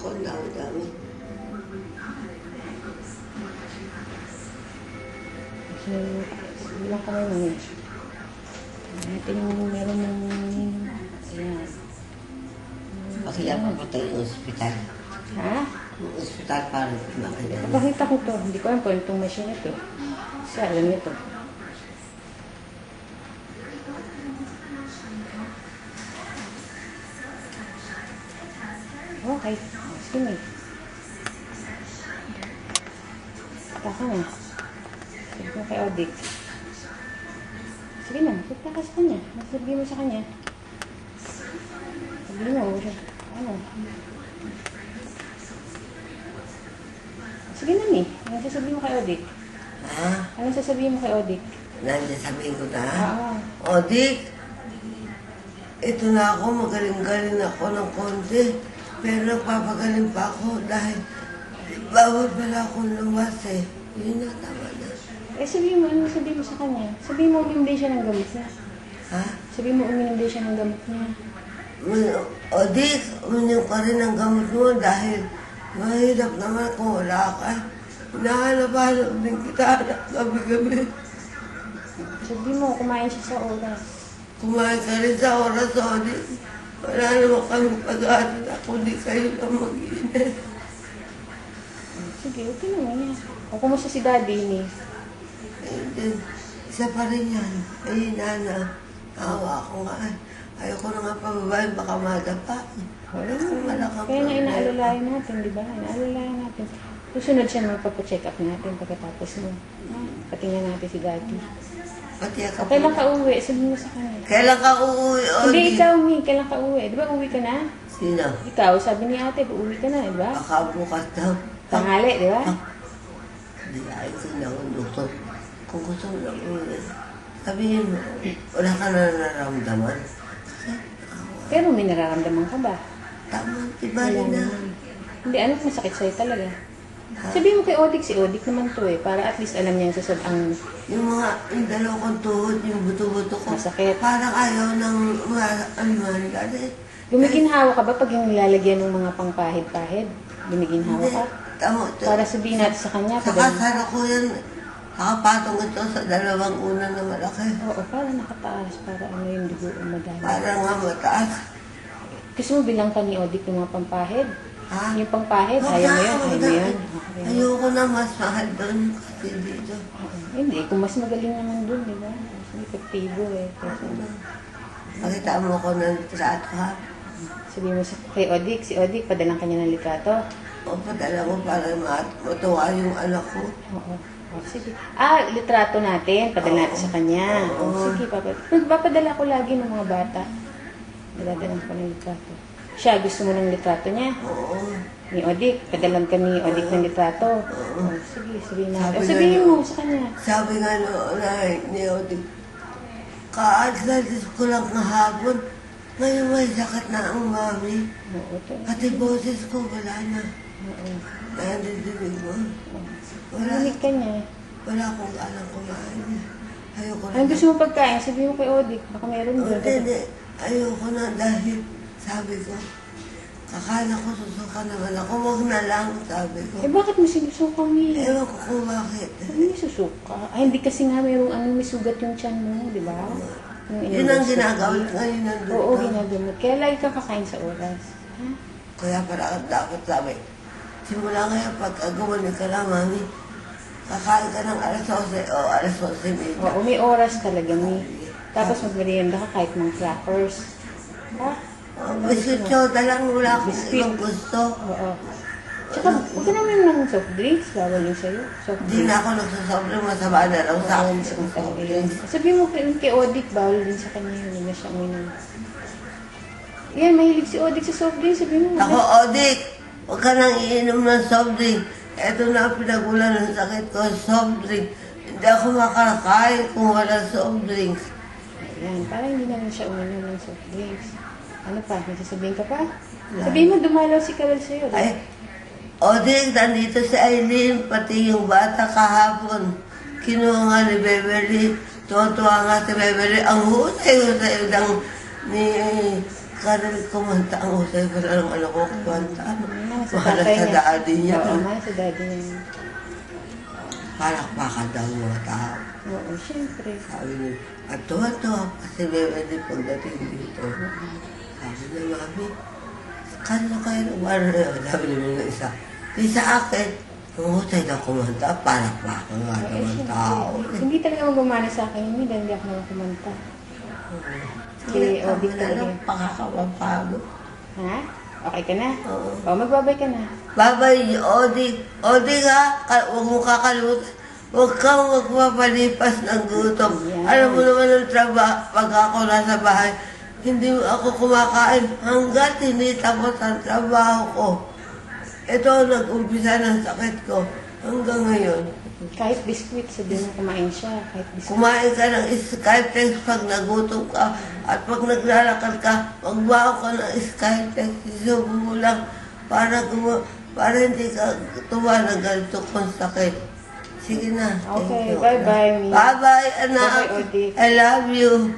ako, ang dami-dami. So, bilang kami naman. Natin yung meron ng... Ayan. Pakilap ako tayo ng ospital. Ha? Yung ospital para makilala. Pakita ko to. Hindi ko alam po itong machine ito. Kasi alam nito. Okay. Sige. Taka na. Sige mo kay Odik. Sige na. Sige ka sa kanya. Masabi mo sa kanya. Sabi mo. Ano? Sige na ni. Anong sasabihin mo kay Odik? Ha? Anong sasabihin mo kay Odik? Nandiyan sabihin ko na. Oo. Odik, ito na ako, magaling-galing ako ng konti. Pero nagpapagaling pa ako dahil bawal pala akong lumas eh. Yun na, tama na. Eh, sabihin mo, ano sabihin mo sa kanya? Sabihin mo, uminom din siya ng gamot niya. Ha? Sabihin mo, uminom din siya ng gamot niya. Odik, uminom ka rin ng gamot mo dahil mahirap naman kung wala ka. Hinahanap-hanap din kita gabi-gabi. Sabihin mo, kumain siya sa oras. Kumain ka rin sa oras, Odik. Wala naman kami pag-aaral ako, di kayo lang mag-iinit. Sige, okay naman yan. O, kumusta si Daddy ni? Ayun din, isa pa rin yan. Ayun na, awa ko nga. Ayoko na nga pababayin, baka madapa. Kaya nga inaalalayan natin, di ba? Inaalalayan natin. Susunod siya magpapacheck up natin pagkatapos mo. Patingnan natin si Daddy. O, kailan ka uwi? Sabihin mo sa kanya. Kailan ka uuwi, Odik? Hindi, ikaw, Mi. Kailan ka uwi? Di ba uwi ka na? Sino? Ikaw, sabi ni ate, uuwi ka na, di ba? Baka bukas daw. Tanghali, di ba? Hindi, ayun ko lang ang doktor. Kung gusto mo lang uwi, sabihin mo, wala ka na nararamdaman. Pero may nararamdaman ka ba? Tama, ibali na. Hindi, ano masakit sa'yo talaga? Sabihin mo kay Odik, si Odik naman to eh, para at least alam niya ang Yung mga, yung dalaw kong tuhod, yung buto-buto ko. masakit. Parang ayaw ng ano dati. Gumiginhawa ka ba pag yung nilalagyan ng mga pangpahid-pahid? Gumiginhawa ka? Tama, Para sabihin natin sa kanya. Nakasara ko yan. Nakapatong ito sa dalawang una na malaki. Oo, para nakataas, para ano yung dugo umadami. Para nga mataas. Gusto mo bilang ka ni Odik yung mga pangpahid? Ha? Yung pangpahid, ayaw mo yun, ayaw mo yun. Okay. Ayoko na mas mahal doon kasi dito. Hindi, kung mas magaling naman dun, di ba? Mas epektibo eh. Kasi, Pakita mo ko ng trato ha. sabihin mo kay Odik, si Odik, padalang kanya ng litrato. O padala mo para matuwa yung anak ko. Oo. Oh, sige. Litrato natin. Padala natin sa kanya. Sige, papadala ko lagi ng mga bata. Nadadalang ko ng litrato. Siya, gusto mo ng litrato niya? Oo. Ni Odik. Padalang ka ni Odik ng litrato. Sige, sabihin natin. Sabihin mo sa kanya. Sabi nga ni Odik, kaalis ko lang kahapon. Ngayon may sakit na ang mami. Oo, ito. Pati boses ko wala na. Oo. Nandidinig mo. Marinig ka niya. Wala akong alam kumain. Ayoko na. Ang gusto mo pagkain, sabihin mo kay Odik. Baka meron doon. Hindi. Ayoko na dahil sabi ko, kakain ako, susuka naman ako. Huwag na lang, sabi ko. Eh, bakit mo sinusuka niya? Ewan ko kung bakit. Hindi susuka. Ay, hindi kasi nga mayroong may sugat yung tiyan mo, di ba? Yun ang ginagawin ngayon nandun. Oo, ginagamit. Kaya lagi ka kakain sa oras. Ha? Kaya para dapat sabi, simula ngayon pag gumaling ka lang, mami, kakain ka ng alas 12 o alas 12. Oo, may oras talaga, may. Tapos magmerienda ka kahit mga crackers. Ha? Biscuit soda lang, wala akong ibang gusto. Oo. Tsaka, huwag ka naman ng soft drinks. Bawal yun sa'yo. Soft Hindi drinks. na ako nagsasobre, masama na lang sa akin. Sabihin mo kay Odik, bawal din sa kanya yun. Hindi na siya uminom. Yan, mahilig si Odik sa soft drinks. Sabihin mo. Ako, Odik, huwag ka nang iinom ng soft drink. Ito na ang pinagulan ng sakit ko, soft drink. Hindi ako makakain kung wala soft drinks. Ayan, parang hindi naman siya uminom ng soft drinks. Ano pa? May sasabihin ka pa? Sabihin mo, dumalaw si Carol sa'yo. Ay, Odik, nandito si Aileen, pati yung bata kahapon. Kinuha nga ni Beverly. Tuwa nga si Beverly. Ang husay ng ni Karel kumanta ang usay pala ng anak ko kumanta. Sa Mahala tatay sa niya. daddy niya. Oo, mahal sa daddy niya. Palakpakan daw mga tao. Oo, syempre. Sabi niya, at tuwa-tuwa kasi bebe din pagdating dito. Sabi niya, mami, kano kayo nagwara na yun? Sabi niya ng isa. Di sa akin, kung usay daw kumanta, palakpakan nga daw ang tao. Hindi talaga magumana sa akin yun dahil hindi ako naman kumanta. Si Obi talaga. Pakakapapalo. Ha? Okay ka na? Oo. O, magbabay ka na. Babay, Odi. Odi nga, huwag mo kakalimutan. Huwag kang magpapalipas ng gutom. Yeah. Alam mo naman ang trabaho, pag ako nasa bahay, hindi ako kumakain hanggat hindi tapos ang trabaho ko. Ito, nag-umpisa ng sakit ko hanggang ngayon. Kahit biskuit, sabihin mo kumain siya. Kahit biskuit. Kumain ka ng Skytex pag nagutom ka at pag naglalakad ka, magbaho ka ng Skytex, isubo mo lang para hindi ka tuwa ng ganito kung sakit. Sige na. Okay, bye-bye, Mi. Bye-bye, anak. Bye-bye, Odi. I love you.